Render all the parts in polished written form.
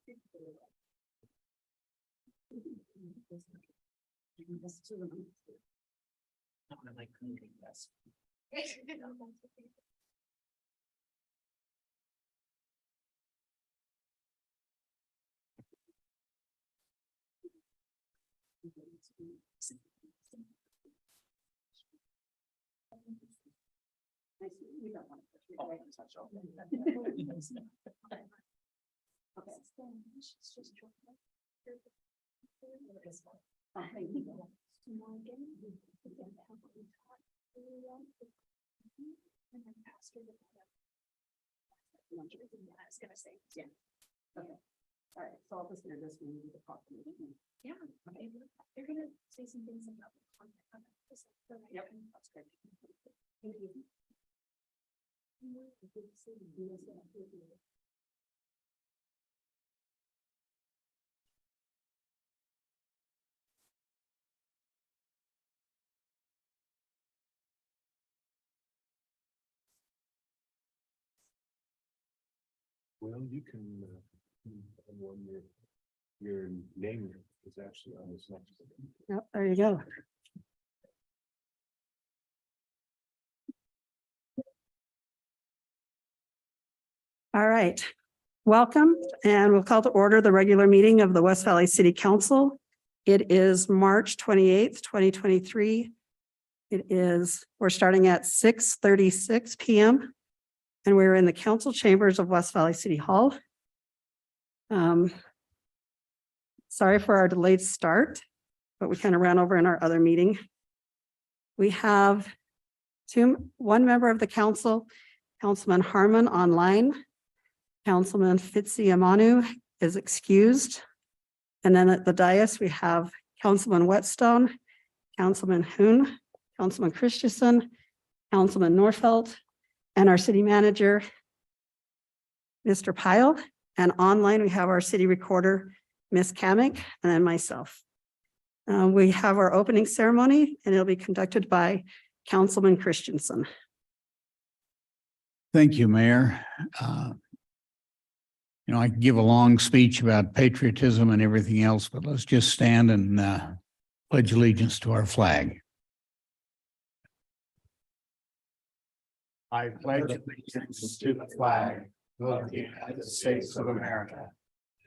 I like cleaning best. We don't want to put your right touch on. Okay. I was gonna say, yeah. Okay. All right, so I'll just do this one, the proclamation. Yeah, okay. You're gonna say some things about the content. Yep, that's great. Thank you. Well, you can, when your name is actually on this next. Yep, there you go. All right, welcome, and we'll call to order the regular meeting of the West Valley City Council. It is March 28th, 2023. We're starting at 6:36 p.m. and we're in the council chambers of West Valley City Hall. Sorry for our delayed start, but we kind of ran over in our other meeting. We have one member of the council, Councilman Harmon, online. Councilman Fitzsiamonu is excused. And then at the dais, we have Councilman Whetstone, Councilman Hoon, Councilman Christensen, Councilman Norfelt, and our city manager, Mr. Pyle. And online, we have our city recorder, Ms. Kamick, and then myself. We have our opening ceremony, and it'll be conducted by Councilman Christensen. Thank you, Mayor. I could give a long speech about patriotism and everything else, but let's just stand and pledge allegiance to our flag. I pledge allegiance to the flag of the United States of America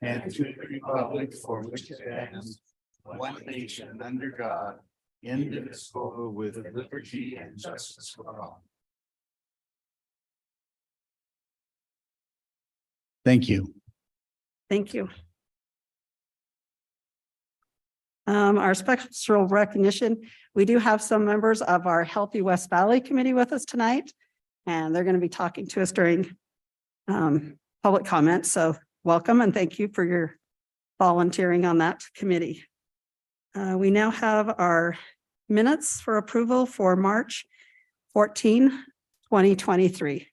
and to the republic for which it stands, one nation under God, indivisible, with liberty and justice for all. Thank you. Thank you. Our special recognition, we do have some members of our Healthy West Valley Committee with us tonight, and they're going to be talking to us during public comment. So welcome and thank you for your volunteering on that committee. We now have our minutes for approval for March 14, 2023.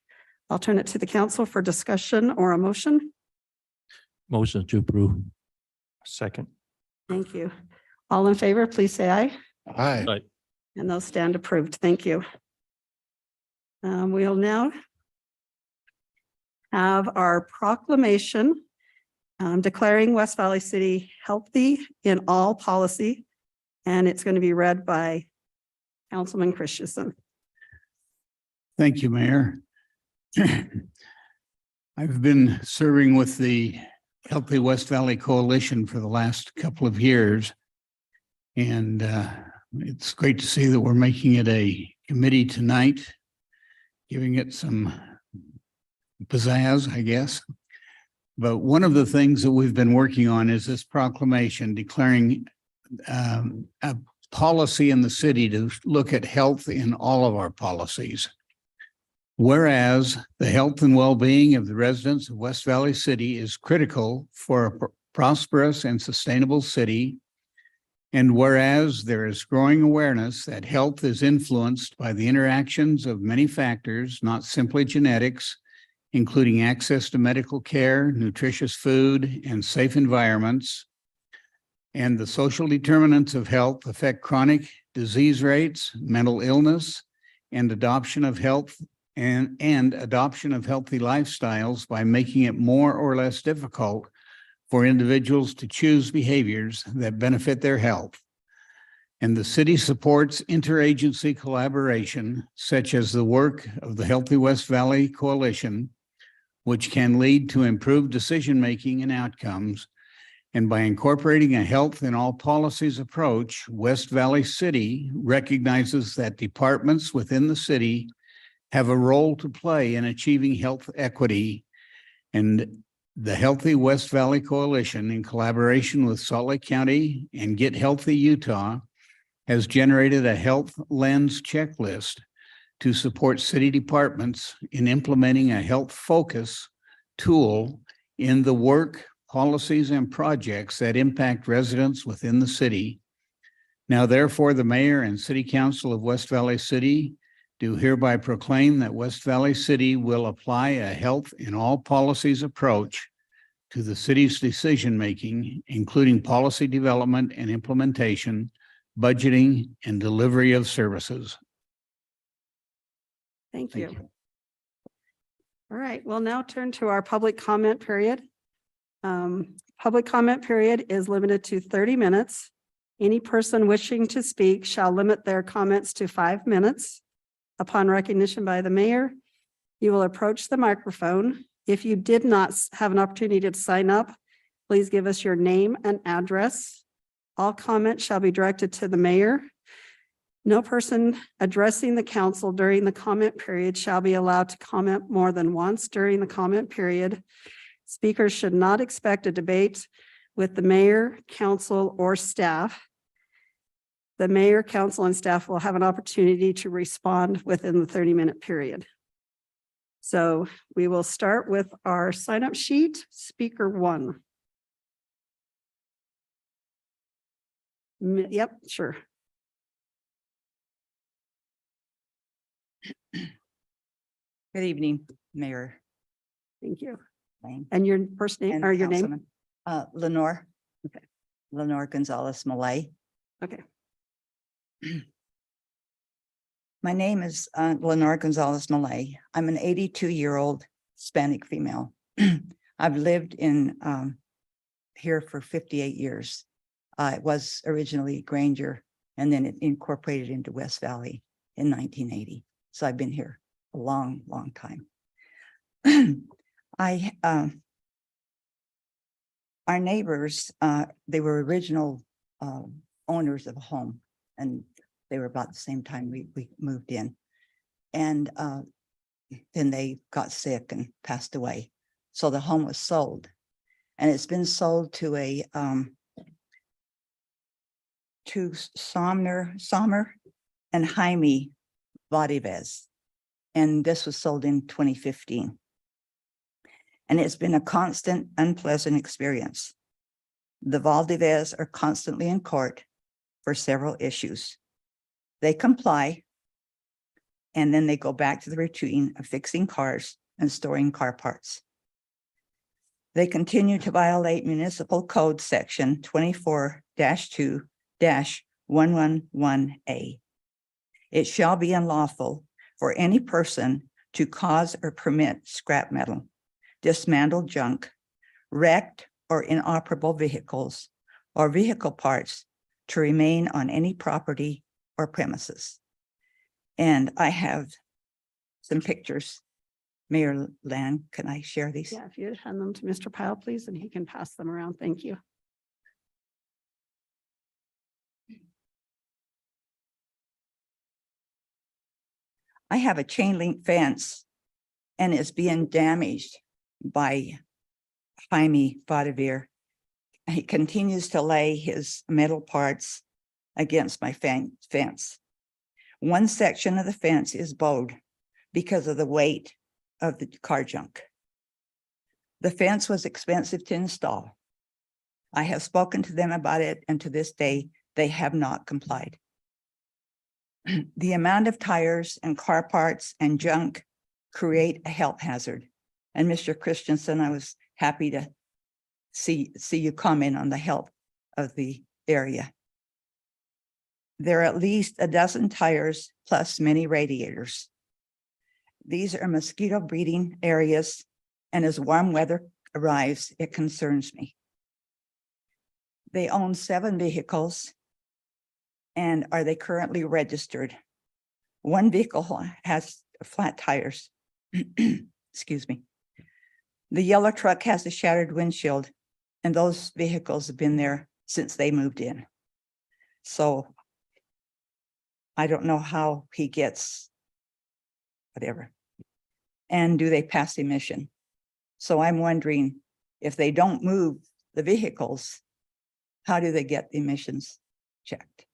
I'll turn it to the council for discussion or a motion. Motion to approve. Second. Thank you. All in favor, please say aye. Hi. And those stand approved. Thank you. We'll now have our proclamation declaring West Valley City healthy in all policy. And it's going to be read by Councilman Christensen. Thank you, Mayor. I've been serving with the Healthy West Valley Coalition for the last couple of years. And it's great to see that we're making it a committee tonight, giving it some pizzazz, I guess. But one of the things that we've been working on is this proclamation declaring a policy in the city to look at health in all of our policies. Whereas the health and well-being of the residents of West Valley City is critical for a prosperous and sustainable city. And whereas there is growing awareness that health is influenced by the interactions of many factors, not simply genetics, including access to medical care, nutritious food, and safe environments. And the social determinants of health affect chronic disease rates, mental illness, and adoption of health and adoption of healthy lifestyles by making it more or less difficult for individuals to choose behaviors that benefit their health. And the city supports interagency collaboration, such as the work of the Healthy West Valley Coalition, which can lead to improved decision-making and outcomes. And by incorporating a health in all policies approach, West Valley City recognizes that departments within the city have a role to play in achieving health equity. And the Healthy West Valley Coalition, in collaboration with Salt Lake County and Get Healthy Utah, has generated a health lens checklist to support city departments in implementing a health focus tool in the work, policies, and projects that impact residents within the city. Now, therefore, the mayor and city council of West Valley City do hereby proclaim that West Valley City will apply a health in all policies approach to the city's decision-making, including policy development and implementation, budgeting, and delivery of services. Thank Thank you. All right, we'll now turn to our public comment period. Public comment period is limited to 30 minutes. Any person wishing to speak shall limit their comments to 5 minutes. Upon recognition by the mayor, you will approach the microphone. If you did not have an opportunity to sign up, please give us your name and address. All comments shall be directed to the mayor. No person addressing the council during the comment period shall be allowed to comment more than once during the comment period. Speakers should not expect a debate with the mayor, council, or staff. The mayor, council, and staff will have an opportunity to respond within the 30-minute period. So we will start with our sign-up sheet, speaker 1. Yep, sure. Good evening, Mayor Thank you. Lane. And your first name and or your name? Councilman. Lenore. Okay. Lenore Gonzalez Malay. Okay. My name is Lenore Gonzalez Malay. I'm an 82-year-old Hispanic female. I've lived in here for 58 years. It was originally Granger, and then it incorporated into West Valley in 1980. So I've been here a long, long time. Our neighbors, they were original owners of a home, and they were about the same time we moved in. And then they got sick and passed away. So the home was sold, and it's been sold to a to Sommer and Jaime Valdivez. And this was sold in 2015. And it's been a constant, unpleasant experience. The Valdivez are constantly in court for several issues. They comply, and then they go back to the routine of fixing cars and storing car parts. They continue to violate Municipal Code Section 24-2-111A. It shall be unlawful for any person to cause or permit scrap metal, dismantled junk, wrecked or inoperable vehicles, or vehicle parts to remain on any property or premises. And I have some pictures. Mayor Land, can I share these? Yeah, if you hand them to Mr. Pyle, please, and he can pass them around. Thank you. I have a chain link fence, and it's being damaged by Jaime Valdivez. He continues to lay his metal parts against my fence. One section of the fence is bowed because of the weight of the car junk. The fence was expensive to install. I have spoken to them about it, and to this day, they have not complied. The amount of tires and car parts and junk create a health hazard. And Mr. Christensen, I was happy to see you comment on the health of the area. There are at least a dozen tires plus many radiators. These are mosquito breeding areas, and as warm weather arrives, it concerns me. They own 7 vehicles. And are they currently registered? One vehicle has flat tires. Excuse me. The yellow truck has a shattered windshield, and those vehicles have been there since they moved in. So I don't know how he gets whatever. And do they pass emission? So I'm wondering if they don't move the vehicles, how do they get the emissions checked?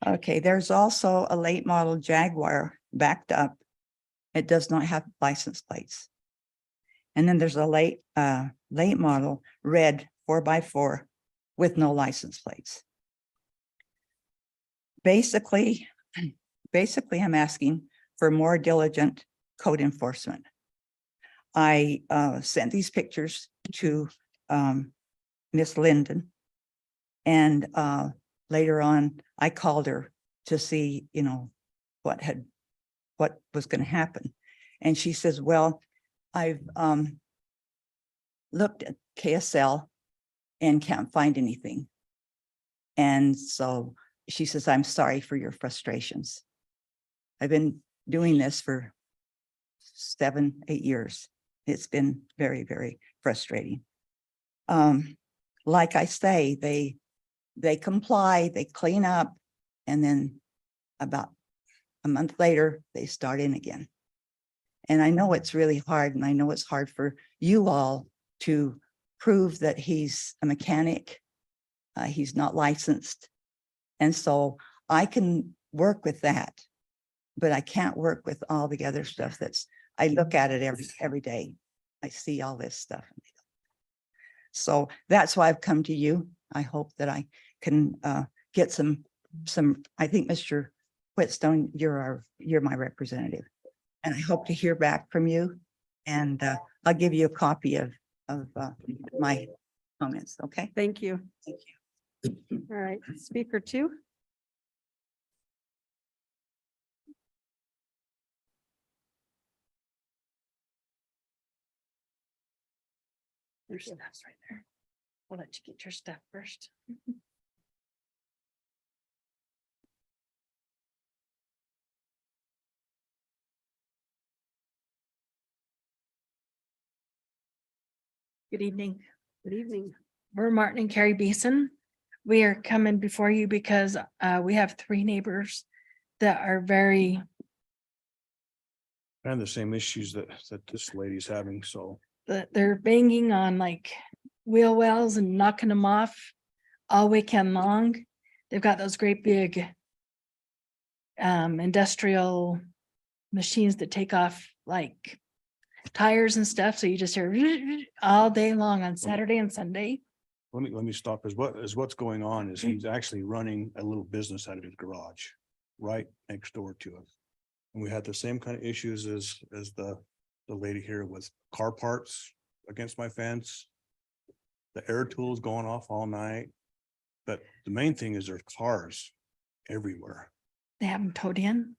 Okay, there's also a late model Jaguar backed up. It does not have license plates. And then there's a late model red 4x4 with no license plates. Basically, I'm asking for more diligent code enforcement. I sent these pictures to Miss Linden. And later on, I called her to see, what was going to happen. And she says, well, I've looked at KSL and can't find anything. And so she says, I'm sorry for your frustrations. I've been doing this for 7, 8 years. It's been very, very frustrating. Like I say, they comply, they clean up, and then about a month later, they start in again. And I know it's really hard, and I know it's hard for you all to prove that he's a mechanic. He's not licensed. And so I can work with that, but I can't work with all the other stuff I look at it every day. I see all this stuff. So that's why I've come to you. I hope that I can get some, I think Mr. Whitstone, you're my representative. And I hope to hear back from you. And I'll give you a copy of my comments, okay? Thank you. Thank you. All right, speaker 2. Your stuff's right there. We'll let you get your stuff first. Good evening. Good evening. We're Martin and Carrie Beeson. We are coming before you because we have 3 neighbors that are very, And the same issues that this lady's having, so. that they're banging on like wheel wells and knocking them off all weekend long. They've got those great big industrial machines that take off like tires and stuff. So you just hear all day long on Saturday and Sunday. Let me stop. What's going on is he's actually running a little business out of his garage right next door to us. And we had the same kind of issues as the lady here with car parts against my fence. The air tools going off all night. But the main thing is there's cars everywhere. They have them towed in.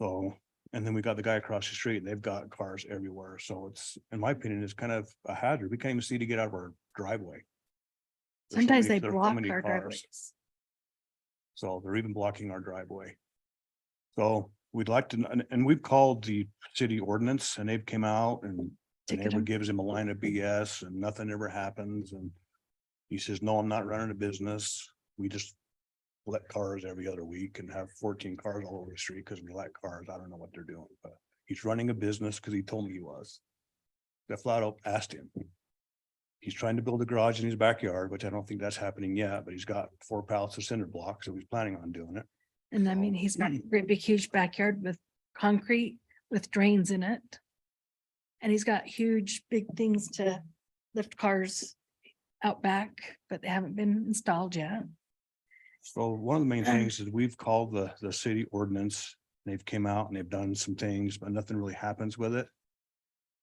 So, and then we got the guy across the street, they've got cars everywhere. So it's, in my opinion, it's kind of a hazard. We can't even see to get out of our driveway. There's so Sometimes many- they there's so block many our cars. driveways. So they're even blocking our driveway. So we'd like to, and we've called the city ordinance and they've came out and the Ticket neighbor 'em. gives him a line of BS and nothing ever happens. And he says, no, I'm not running a business. We just let cars every other week and have 14 cars all over the street because we like cars. I don't know what they're doing, but he's running a business because he told me he was. I flat out asked him. He's trying to build a garage in his backyard, which I don't think that's happening yet, but he's got 4 pallets of cinder blocks, so he's planning on doing it. And I mean, he's got a great big huge backyard with concrete with drains in it. And he's got huge big things to lift cars out back, but they haven't been installed yet. So one of the main things is we've called the city ordinance. They've came out and they've done some things, but nothing really happens with it.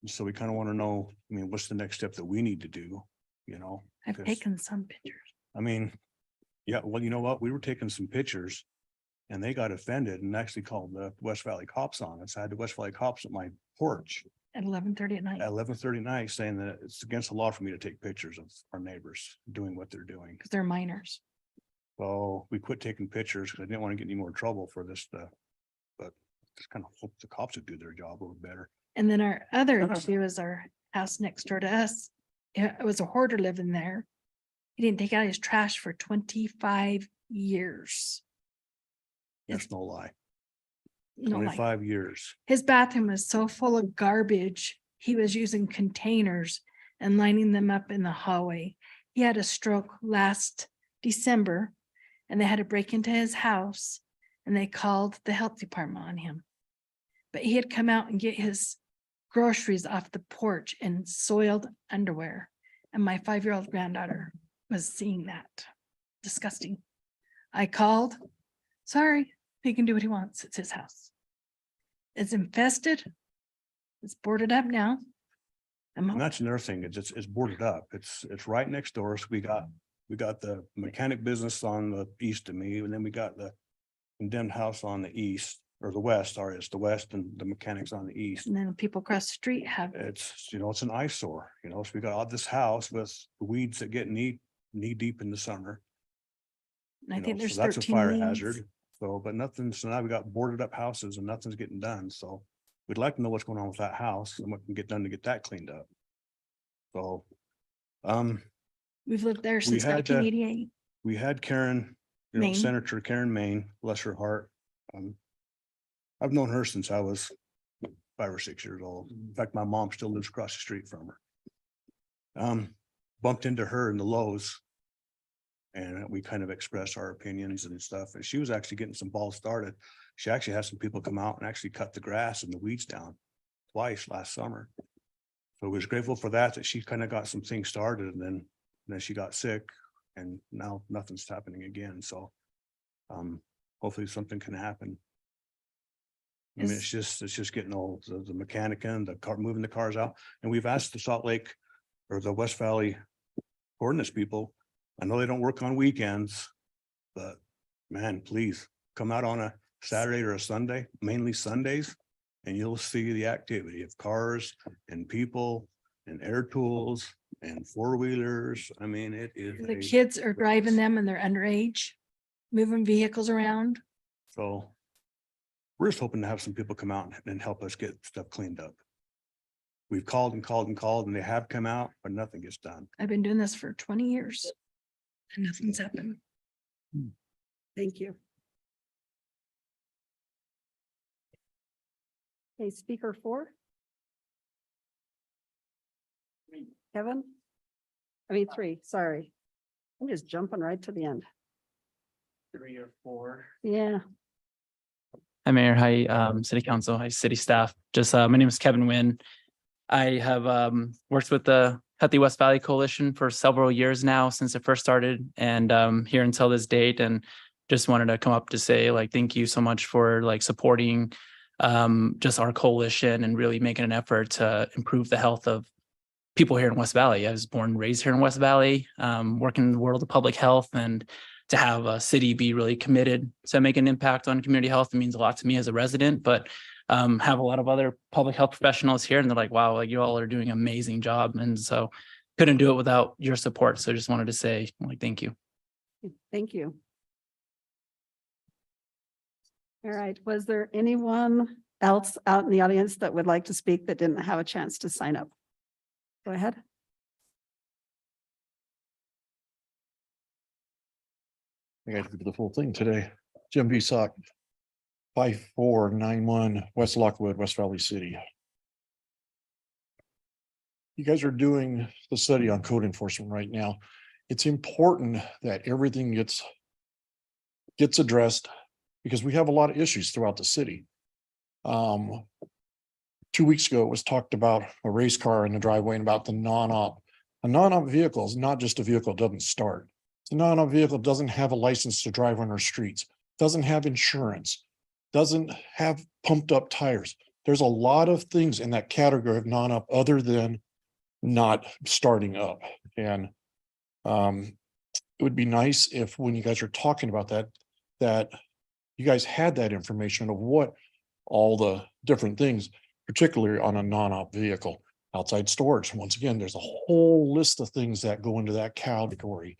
So we kind of want to know, I mean, what's the next step that we need to do, you know? I've Because, taken some pictures. I mean, yeah, well, you know what? We were taking some pictures and they got offended and actually called the West Valley cops on us. I had the West Valley cops at my porch. At 11:30 at night, at 11:30 at night saying that it's against the law for me to take pictures of our neighbors doing what they're doing. because they're minors. So we quit taking pictures because I didn't want to get any more trouble for this stuff. But just kind of hope the cops would do their job a little better. And then our other issue is our house next door to us. It was a hoarder living there. He didn't take out his trash for 25 years. That's no lie. No, like, 25 years. his bathroom was so full of garbage, he was using containers and lining them up in the hallway. He had a stroke last December and they had to break into his house and they called the health department on him. But he had come out and get his groceries off the porch in soiled underwear. And my 5-year-old granddaughter was seeing that. Disgusting. I called, sorry, he can do what he wants. It's his house. It's infested. It's boarded up now. And that's another thing. It's boarded up. It's right next door. So we got the mechanic business on the east of me, and then we got the condemned house on the east or the west. Sorry, it's the west and the mechanics on the east. And then people across the street have, It's, it's an eyesore, so we got all this house with weeds that get knee deep in the summer. and I you know, think there's so that's a 13 fire weeds. hazard. So, but nothing, so now we got boarded up houses and nothing's getting done. So we'd like to know what's going on with that house and what can get done to get that cleaned up. So, We've lived there since had, 1988. we had Karen, Maine. Senator Karen Maine, bless her heart. I've known her since I was 5 or 6 years old. In fact, my mom still lives across the street from her. Bumped into her in the Lowe's. And we kind of expressed our opinions and stuff. And she was actually getting some balls started. She actually had some people come out and actually cut the grass and the weeds down twice last summer. So we was grateful for that she kind of got some things started, and then she got sick and now nothing's happening again. So hopefully something can happen. I mean, it's just getting old, the mechanic and the car, moving the cars out. And we've asked the Salt Lake or the West Valley ordinance people. I know they don't work on weekends, but man, please come out on a Saturday or a Sunday, mainly Sundays, and you'll see the activity of cars and people and air tools and four-wheelers. I mean, it is. The a- kids are driving them and they're underage, moving vehicles around. So we're just hoping to have some people come out and help us get stuff cleaned up. We've called and called and called and they have come out, but nothing gets done. I've been doing this for 20 years. And nothing's happened. Thank you. Okay, speaker 4. Kevin? I mean, 3, sorry. I'm just jumping right to the end. 3 or 4. Yeah, Hi, Mayor. Hi, City Council. Hi, City Staff. Just, my name is Kevin Nguyen. I have worked with the Healthy West Valley Coalition for several years now since it first started, and here until this date. And just wanted to come up to say, thank you so much for supporting just our coalition and really making an effort to improve the health of people here in West Valley. I was born and raised here in West Valley, working in the world of public health, and to have a city be really committed to make an impact on community health, it means a lot to me as a resident, but have a lot of other public health professionals here, and they're like, wow, you all are doing an amazing job. And so couldn't do it without your support. So just wanted to say, thank you. thank you. All right, was there anyone else out in the audience that would like to speak that didn't have a chance to sign up? Go ahead. I got to do the full thing today. Jim Busock, 5491 West Lockwood, West Valley City. You guys are doing the study on code enforcement right now. It's important that everything gets addressed because we have a lot of issues throughout the city. 2 weeks ago, it was talked about a race car in the driveway and about the non-op. A non-op vehicle is not just a vehicle, it doesn't start. The non-op vehicle doesn't have a license to drive on our streets, doesn't have insurance, doesn't have pumped up tires. There's a lot of things in that category of non-op other than not starting up. And it would be nice if when you guys are talking about that you guys had that information of what all the different things. particularly on a non-op vehicle. Outside storage, once again, there's a whole list of things that go into that category.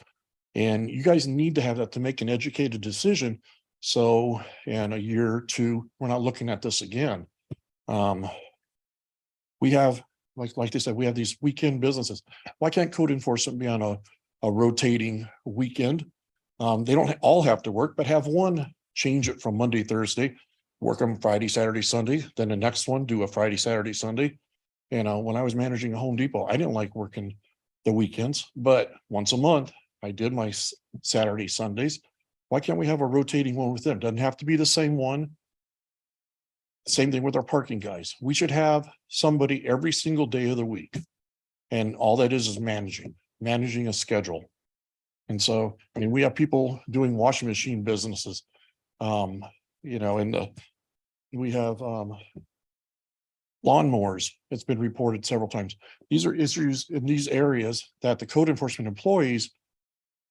And you guys need to have that to make an educated decision. So in a year or two, we're not looking at this again. We have, like they said, we have these weekend businesses. Why can't code enforcement be on a rotating weekend? They don't all have to work, but have one change it from Monday, Thursday, work on Friday, Saturday, Sunday, then the next one do a Friday, Saturday, Sunday. You know, when I was managing a Home Depot, I didn't like working the weekends, but once a month I did my Saturday, Sundays. Why can't we have a rotating one with them? Doesn't have to be the same one. Same thing with our parking guys. We should have somebody every single day of the week. And all that is managing a schedule. And so, I mean, we have people doing washing machine businesses. You know, and we have lawnmowers. It's been reported several times. These are issues in these areas that the code enforcement employees,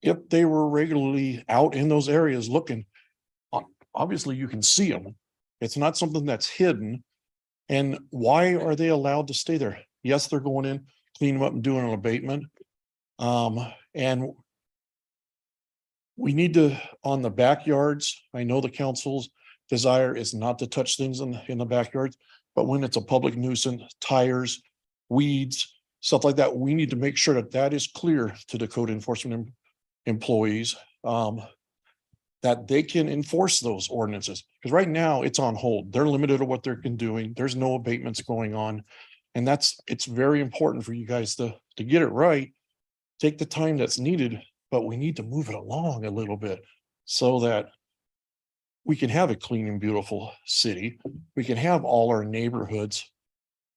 if they were regularly out in those areas looking, obviously you can see them. It's not something that's hidden. And why are they allowed to stay there? Yes, they're going in, cleaning them up and doing an abatement. And we need to, on the backyards, I know the council's desire is not to touch things in the backyards, but when it's a public nuisance, tires, weeds, stuff like that, we need to make sure that that is clear to the code enforcement employees, that they can enforce those ordinances. Because right now it's on hold. They're limited to what they're doing. There's no abatements going on. And it's very important for you guys to get it right. Take the time that's needed, but we need to move it along a little bit so that we can have a clean and beautiful city. We can have all our neighborhoods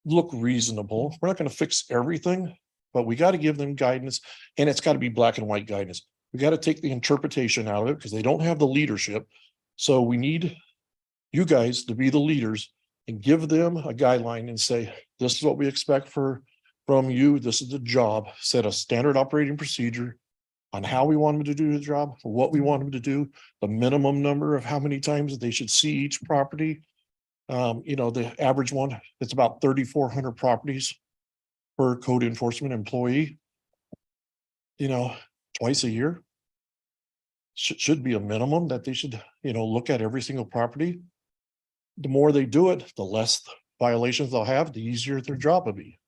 look reasonable. We're not going to fix everything, but we got to give them guidance, and it's got to be black and white guidance. We got to take the interpretation out of it because they don't have the leadership. So we need you guys to be the leaders and give them a guideline and say, this is what we expect from you. This is the job. Set a standard operating procedure on how we want them to do the job, what we want them to do, the minimum number of how many times they should see each property. You know, the average one, it's about 3,400 properties per code enforcement employee. You know, twice a year should be a minimum that they should, you know, look at every single property. The more they do it, the less violations they'll have, the easier their job will be.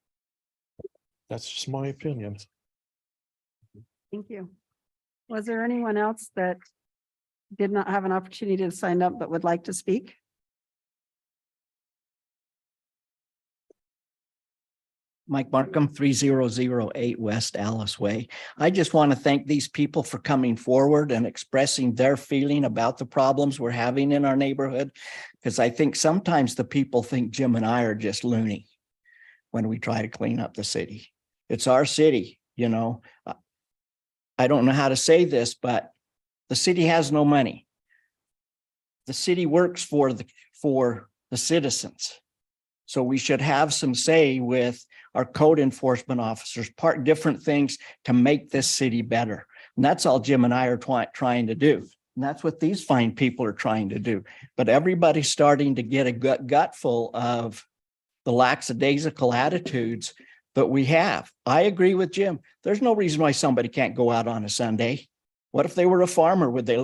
That's just my opinion. Thank you. Was there anyone else that did not have an opportunity to sign up but would like to speak? Mike Markham, 3008 West Alice Way. I just want to thank these people for coming forward and expressing their feeling about the problems we're having in our neighborhood. Because I think sometimes the people think Jim and I are just loony when we try to clean up the city. It's our city, you know. I don't know how to say this, but the city has no money. The city works for the citizens. So we should have some say with our code enforcement officers, different things to make this city better. And that's all Jim and I are trying to do. And that's what these fine people are trying to do. But everybody's starting to get a gutful of the lackadaisical attitudes that we have. I agree with Jim. There's no reason why somebody can't go out on a Sunday. What if they were a farmer? Would they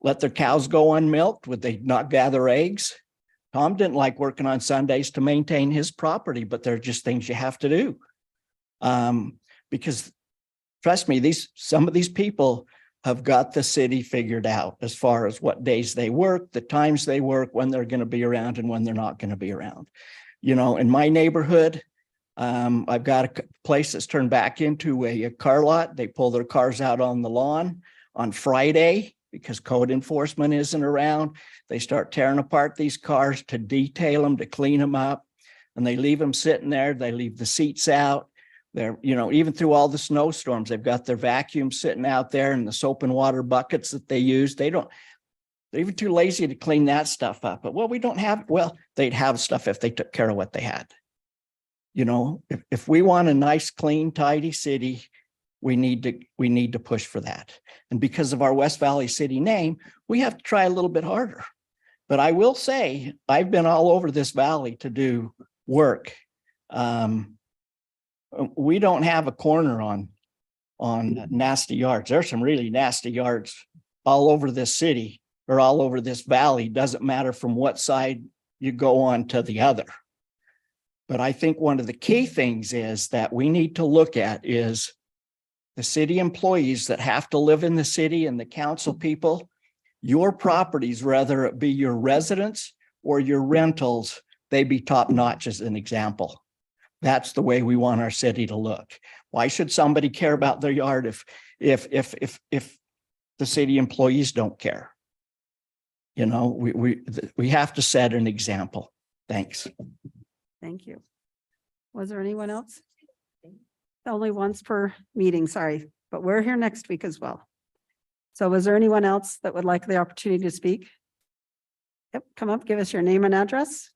let their cows go unmilked? Would they not gather eggs? Tom didn't like working on Sundays to maintain his property, but they're just things you have to do. Because trust me, some of these people have got the city figured out as far as what days they work, the times they work, when they're going to be around and when they're not going to be around. You know, in my neighborhood, I've got a place that's turned back into a car lot. They pull their cars out on the lawn on Friday because code enforcement isn't around. They start tearing apart these cars to detail them, to clean them up, and they leave them sitting there. They leave the seats out. They're, you know, even through all the snowstorms, they've got their vacuum sitting out there and the soap and water buckets that they use. They're even too lazy to clean that stuff up. But we don't have, they'd have stuff if they took care of what they had. You know, if we want a nice, clean, tidy city, we need to push for that. And because of our West Valley City name, we have to try a little bit harder. But I will say, I've been all over this valley to do work. We don't have a corner on nasty yards. There's some really nasty yards all over this city or all over this valley. Doesn't matter from what side you go on to the other. But I think one of the key things is that we need to look at is the city employees that have to live in the city and the council people, your properties, whether it be your residence or your rentals, they be top notch as an example. That's the way we want our city to look. Why should somebody care about their yard if the city employees don't care? You know, we have to set an example. Thanks. Thank you. Was there anyone else? Only once per meeting, sorry, but we're here next week as well. So was there anyone else that would like the opportunity to speak? Yep, come up, give us your name and address.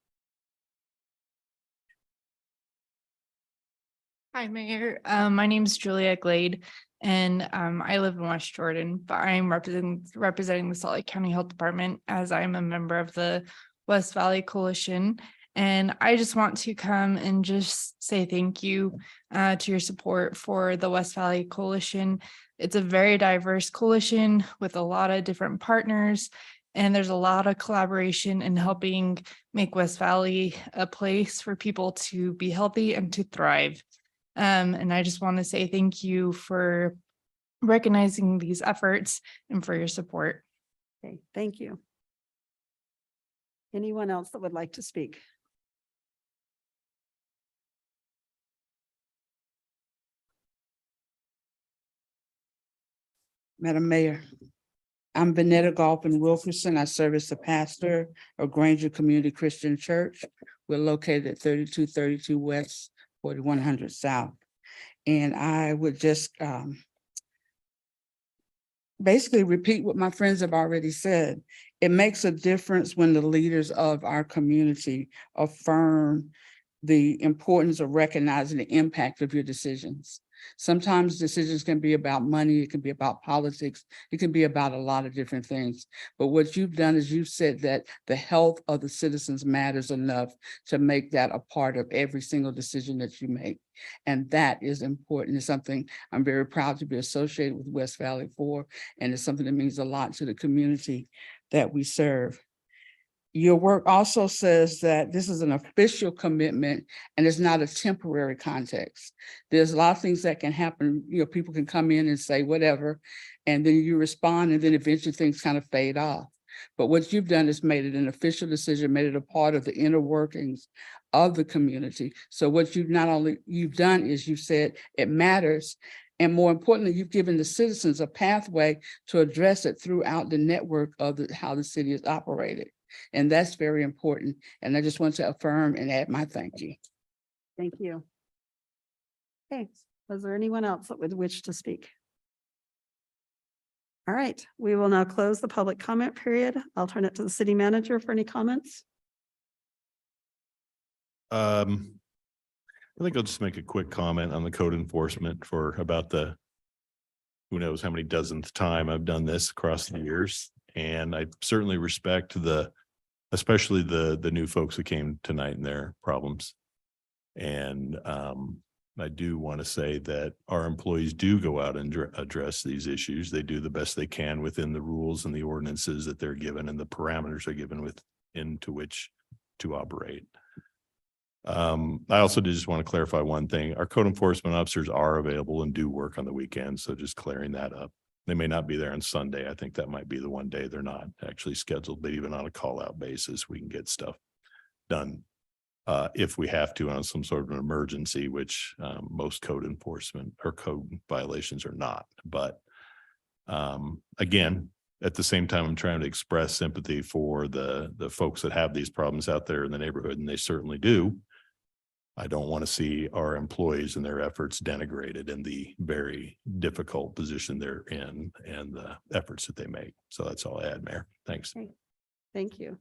Hi, Mayor. My name is Julia Glade, and I live in West Jordan, but I'm representing the Salt Lake County Health Department as I'm a member of the West Valley Coalition. And I just want to come and just say thank you to your support for the West Valley Coalition. It's a very diverse coalition with a lot of different partners, and there's a lot of collaboration in helping make West Valley a place for people to be healthy and to thrive. And I just want to say thank you for recognizing these efforts and for your support. Okay, thank you. Anyone else that would like to speak? Madam Mayor, I'm Vanetta Golpin Wilkerson. I serve as the pastor of Granger Community Christian Church. We're located at 3232 West, 4100 South. And I would just basically repeat what my friends have already said. It makes a difference when the leaders of our community affirm the importance of recognizing the impact of your decisions. Sometimes decisions can be about money, it can be about politics, it can be about a lot of different things. But what you've done is you've said that the health of the citizens matters enough to make that a part of every single decision that you make. And that is important. It's something I'm very proud to be associated with West Valley for, and it's something that means a lot to the community that we serve. Your work also says that this is an official commitment and it's not a temporary context. There's a lot of things that can happen. You know, people can come in and say whatever, and then you respond, and then eventually things kind of fade off. But what you've done is made it an official decision, made it a part of the inner workings of the community. So what you've done is you've said it matters. And more importantly, you've given the citizens a pathway to address it throughout the network of how the city is operated. And that's very important. And I just want to affirm and add my thank you. Thank you. Okay, was there anyone else that would wish to speak? All right, we will now close the public comment period. I'll turn it to the city manager for any comments. I think I'll just make a quick comment on the code enforcement for about the, who knows how many dozenth time I've done this across the years. And I certainly respect especially the new folks that came tonight and their problems. And I do want to say that our employees do go out and address these issues. They do the best they can within the rules and the ordinances that they're given and the parameters are given into which to operate. I also just want to clarify one thing. Our code enforcement officers are available and do work on the weekends. So just clearing that up. They may not be there on Sunday. I think that might be the one day they're not actually scheduled, but even on a call out basis, we can get stuff done. If we have to on some sort of an emergency, which most code enforcement or code violations are not. But again, at the same time, I'm trying to express sympathy for the folks that have these problems out there in the neighborhood, and they certainly do. I don't want to see our employees and their efforts denigrated in the very difficult position they're in and the efforts that they make. So that's all I add, Mayor. Thanks. Okay. Thank you.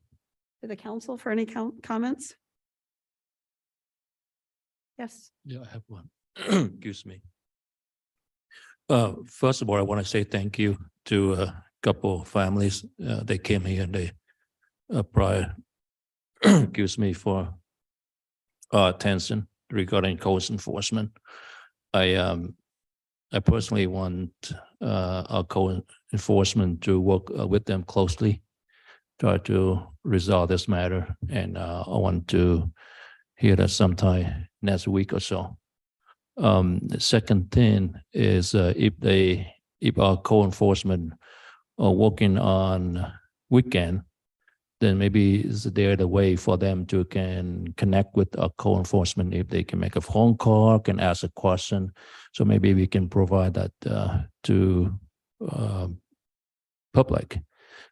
To the council for any comments? Yes. Yeah, I have one. Excuse me. First of all, I want to say thank you to a couple of families. They came here and they prior, excuse me, for attention regarding code enforcement. I personally want our code enforcement to work with them closely, try to resolve this matter, and I want to hear that sometime next week or so. The second thing is if our code enforcement are working on weekend, then maybe is there the way for them to can connect with our code enforcement if they can make a phone call, can ask a question. So maybe we can provide that to public,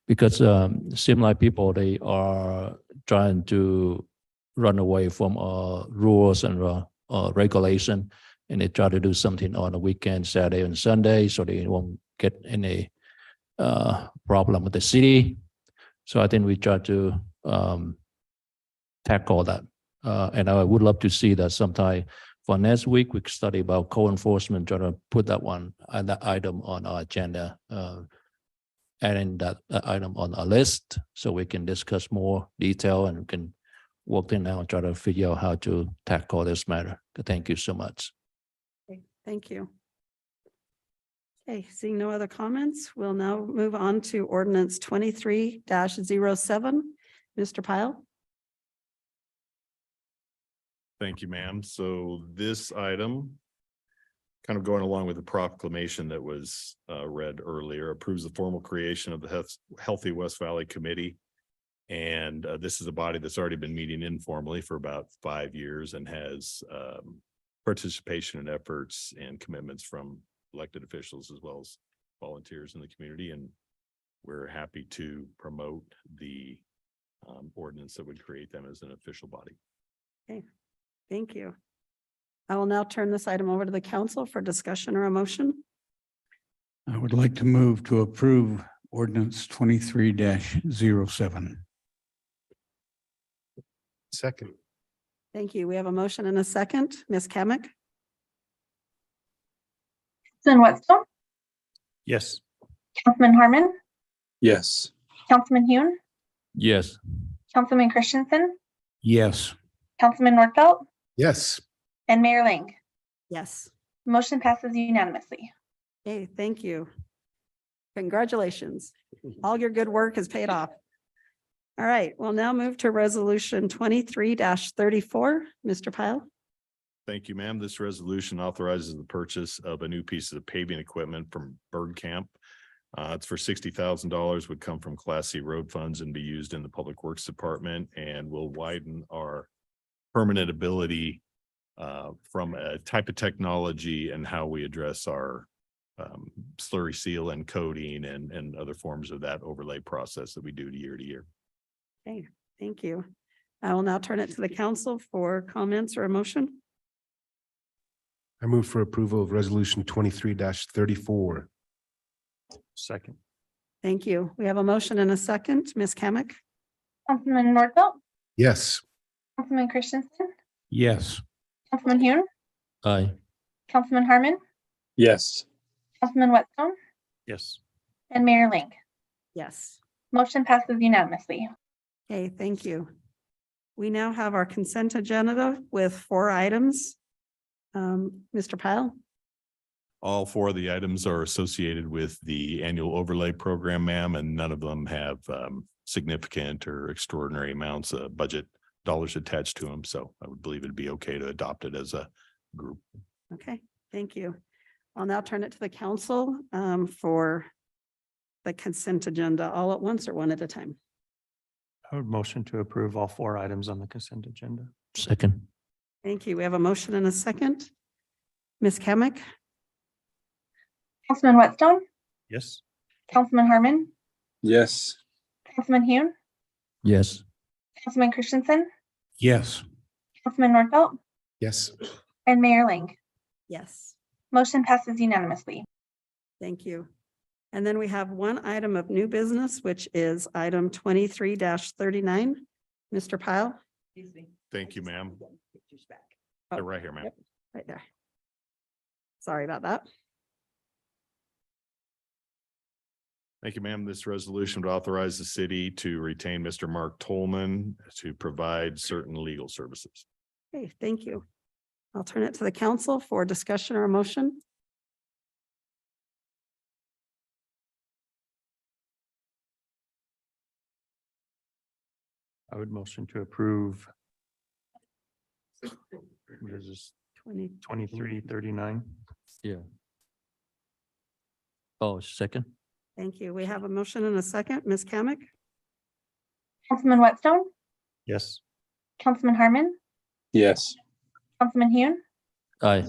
because seem like people, they are trying to run away from rules and regulation, and they try to do something on the weekend, Saturday and Sunday, so they won't get any problem with the city. So I think we try to tackle that. And I would love to see that sometime for next week, we could study about code enforcement, try to put that item on our agenda, adding that item on our list so we can discuss more detail and we can work in now and try to figure out how to tackle this matter. Thank you so much. Okay, thank you. Okay, seeing no other comments, we'll now move on to ordinance 23-07. Mr. Pyle? Thank you, ma'am. So this item, kind of going along with the proclamation that was read earlier, approves the formal creation of the Healthy West Valley Committee. And this is a body that's already been meeting informally for about 5 years and has participation in efforts and commitments from elected officials as well as volunteers in the community. And we're happy to promote the ordinance that would create them as an official body. Okay, thank you. I will now turn this item over to the council for discussion or a motion. I would like to move to approve ordinance 23-07. Second. Thank you. We have a motion and a second. Ms. Kamic? Councilman Whitstone, Yes. Councilman Harmon, Yes. Councilman Hune, Yes. Councilman Christensen, Yes. Councilman Nordfelt, Yes. and Mayor Ling. Yes. Motion passes unanimously. Okay, thank you. Congratulations. All your good work has paid off. All right, we'll now move to resolution 23-34. Mr. Pyle? Thank you, ma'am. This resolution authorizes the purchase of a new piece of paving equipment from Bird Camp. It's for $60,000, would come from Class C road funds and be used in the Public Works Department, and will widen our permanent ability from a type of technology and how we address our slurry seal and coating and other forms of that overlay process that we do year to year. Okay, thank you. I will now turn it to the council for comments or a motion. I move for approval of resolution 23-34. Second. Thank you. We have a motion and a second. Ms. Kamic? Councilman Nordfelt, Yes. Councilman Christensen, Yes. Councilman Hune, Aye. Councilman Harmon, Yes. Councilman Whitstone, Yes. and Mayor Ling. Yes. Motion passes unanimously. Okay, thank you. We now have our consent agenda with 4 items. Mr. Pyle? All 4 of the items are associated with the annual overlay program, ma'am, and none of them have significant or extraordinary amounts of budget dollars attached to them. So I would believe it'd be okay to adopt it as a group. Okay, thank you. I'll now turn it to the council for the consent agenda all at once or one at a time. I would motion to approve all 4 items on the consent agenda. Second. Thank you. We have a motion and a second. Ms. Kamic? Councilman Whitstone, Yes. Councilman Harmon, Yes. Councilman Hune, Yes. Councilman Christensen, Yes. Councilman Nordfelt, Yes. and Mayor Ling. Yes. Motion passes unanimously. Thank you. And then we have one item of new business, which is item 23-39. Mr. Pyle? Thank you, ma'am. Oh, They're right here, ma'am. yep, right there. Sorry about that. Thank you, ma'am. This resolution would authorize the city to retain Mr. Mark Tolman to provide certain legal services. Okay, thank you. I'll turn it to the council for discussion or a motion. I would motion to approve. What is this, 2339? Yeah. Oh, second? Thank you. We have a motion and a second. Ms. Kamic? Councilman Whitstone, Yes. Councilman Harmon, Yes. Councilman Hune, Aye.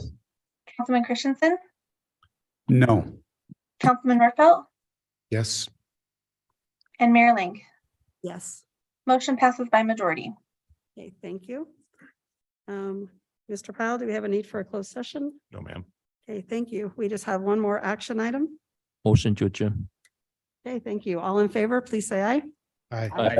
Councilman Christensen, No. Councilman Nordfelt, Yes. and Mayor Ling. Yes. Motion passes by majority. Okay, thank you. Mr. Powell, do we have a need for a closed session? No, ma'am. Okay, thank you. We just have one more action item. Motion to adjourn. Okay, thank you. All in favor, please say aye. Aye. Aye.